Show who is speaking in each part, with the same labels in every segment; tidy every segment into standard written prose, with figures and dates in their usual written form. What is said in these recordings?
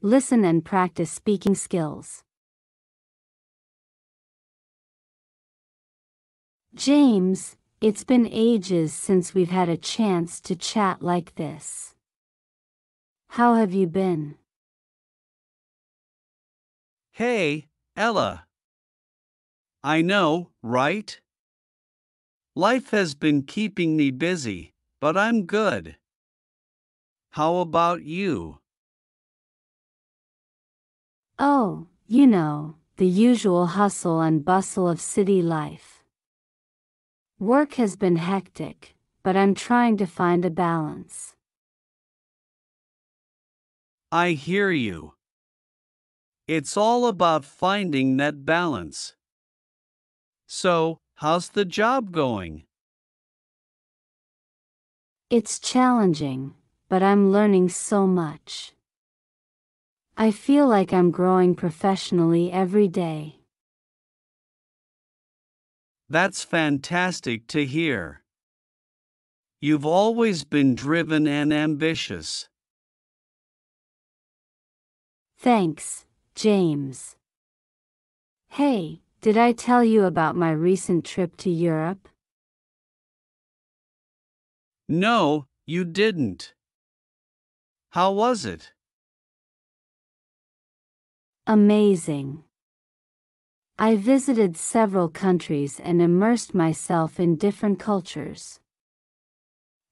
Speaker 1: Listen and practice speaking skills. James, it's been ages since we've had a chance to chat like this. How have you been?
Speaker 2: Hey, Ella. I know, right? Life has been keeping me busy, but I'm good. How about you?
Speaker 1: Oh, the usual hustle and bustle of city life. Work has been hectic, but I'm trying to find a balance.
Speaker 2: I hear you. It's all about finding that balance. So, how's the job going?
Speaker 1: It's challenging, but I'm learning so much. I feel like I'm growing professionally every day.
Speaker 2: That's fantastic to hear. You've always been driven and ambitious.
Speaker 1: Thanks, James. Hey, did I tell you about my recent trip to Europe?
Speaker 2: No, you didn't. How was it?
Speaker 1: Amazing. I visited several countries and immersed myself in different cultures.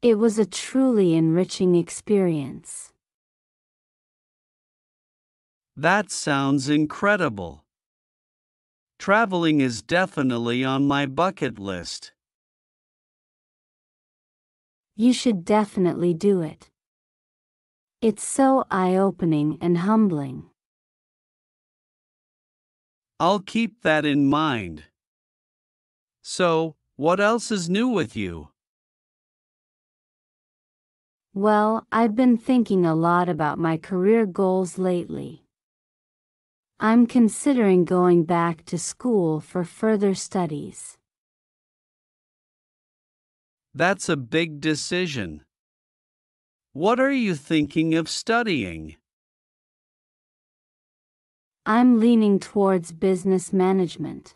Speaker 1: It was a truly enriching experience.
Speaker 2: That sounds incredible. Traveling is definitely on my bucket list.
Speaker 1: You should definitely do it. It's so eye-opening and humbling.
Speaker 2: I'll keep that in mind. So, what else is new with you?
Speaker 1: Well, I've been thinking a lot about my career goals lately. I'm considering going back to school for further studies.
Speaker 2: That's a big decision. What are you thinking of studying?
Speaker 1: I'm leaning towards business management.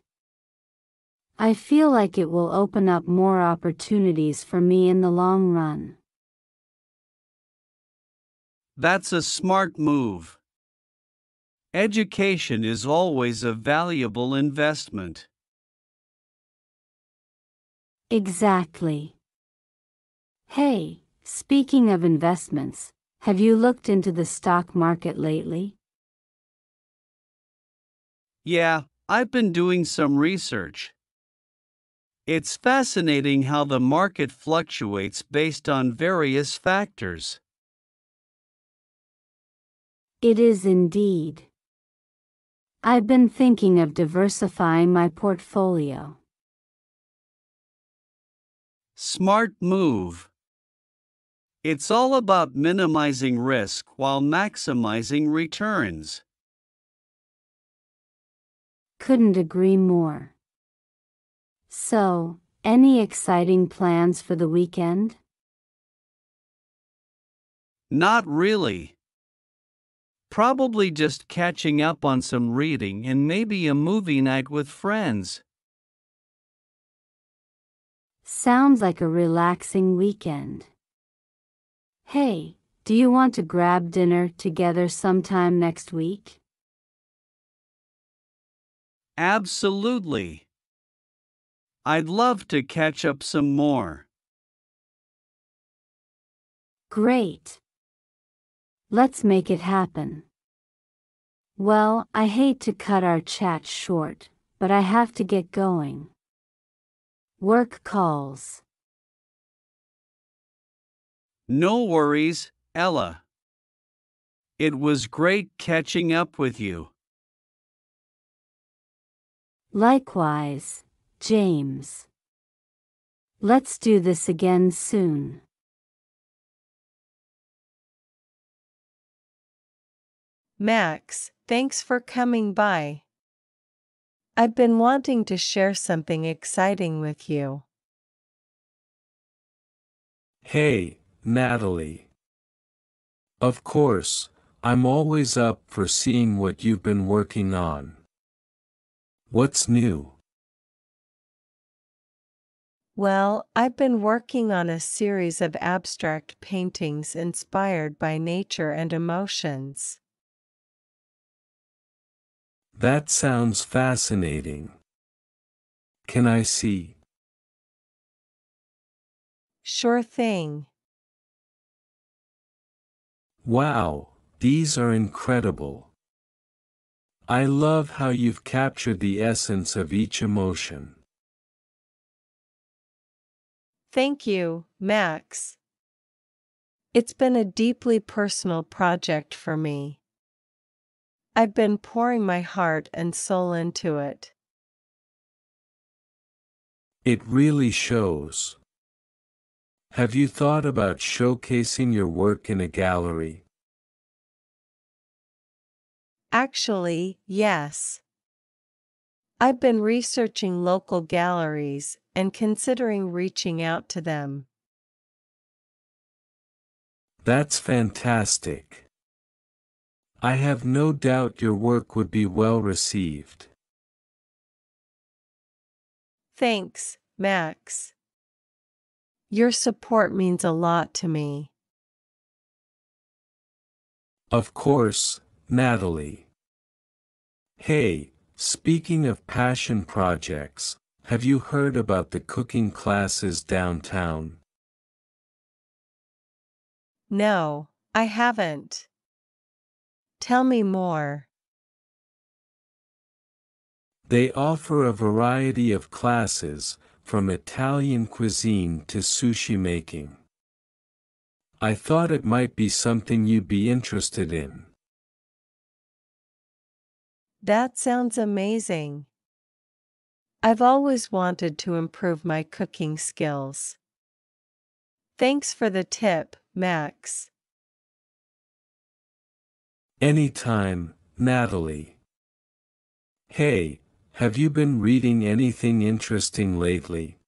Speaker 1: I feel like it will open up more opportunities for me in the long run.
Speaker 2: That's a smart move. Education is always a valuable investment.
Speaker 1: Exactly. Hey, speaking of investments, have you looked into the stock market lately?
Speaker 2: Yeah, I've been doing some research. It's fascinating how the market fluctuates based on various factors.
Speaker 1: It is indeed. I've been thinking of diversifying my portfolio.
Speaker 2: Smart move. It's all about minimizing risk while maximizing returns.
Speaker 1: Couldn't agree more. So, any exciting plans for the weekend?
Speaker 2: Not really. Probably just catching up on some reading and maybe a movie night with friends.
Speaker 1: Sounds like a relaxing weekend. Hey, do you want to grab dinner together sometime next week?
Speaker 2: Absolutely. I'd love to catch up some more.
Speaker 1: Great. Let's make it happen. Well, I hate to cut our chat short, but I have to get going. Work calls.
Speaker 2: No worries, Ella. It was great catching up with you.
Speaker 1: Likewise, James. Let's do this again soon.
Speaker 3: Max, thanks for coming by. I've been wanting to share something exciting with you.
Speaker 4: Hey, Natalie. Of course, I'm always up for seeing what you've been working on. What's new?
Speaker 3: Well, I've been working on a series of abstract paintings inspired by nature and emotions.
Speaker 4: That sounds fascinating. Can I see?
Speaker 3: Sure thing.
Speaker 4: Wow, these are incredible. I love how you've captured the essence of each emotion.
Speaker 3: Thank you, Max. It's been a deeply personal project for me. I've been pouring my heart and soul into it.
Speaker 4: It really shows. Have you thought about showcasing your work in a gallery?
Speaker 3: Actually, yes. I've been researching local galleries and considering reaching out to them.
Speaker 4: That's fantastic. I have no doubt your work would be well received.
Speaker 3: Thanks, Max. Your support means a lot to me.
Speaker 4: Of course, Natalie. Hey, speaking of passion projects, have you heard about the cooking classes downtown?
Speaker 3: No, I haven't. Tell me more.
Speaker 4: They offer a variety of classes, from Italian cuisine to sushi making. I thought it might be something you'd be interested in.
Speaker 3: That sounds amazing. I've always wanted to improve my cooking skills. Thanks for the tip, Max.
Speaker 4: Anytime, Natalie. Hey, have you been reading anything interesting lately?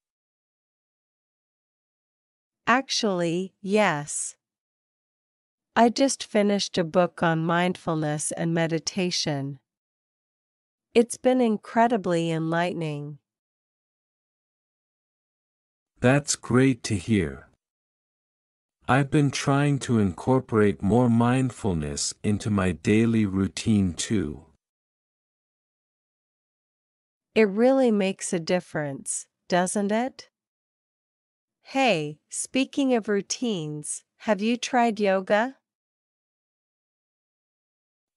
Speaker 3: Actually, yes. I just finished a book on mindfulness and meditation. It's been incredibly enlightening.
Speaker 4: That's great to hear. I've been trying to incorporate more mindfulness into my daily routine too.
Speaker 3: It really makes a difference, doesn't it? Hey, speaking of routines, have you tried yoga?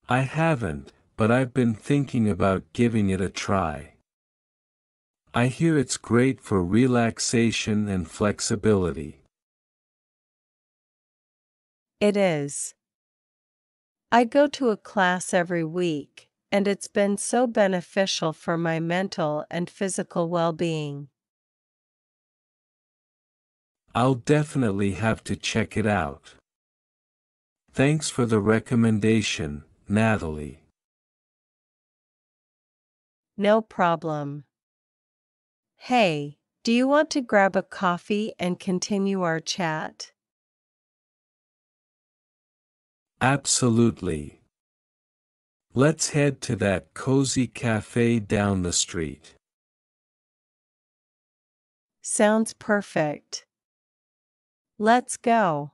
Speaker 4: I haven't, but I've been thinking about giving it a try. I hear it's great for relaxation and flexibility.
Speaker 3: It is. I go to a class every week, and it's been so beneficial for my mental and physical well-being.
Speaker 4: I'll definitely have to check it out. Thanks for the recommendation, Natalie.
Speaker 3: No problem. Hey, do you want to grab a coffee and continue our chat?
Speaker 4: Absolutely. Let's head to that cozy cafe down the street.
Speaker 3: Sounds perfect. Let's go.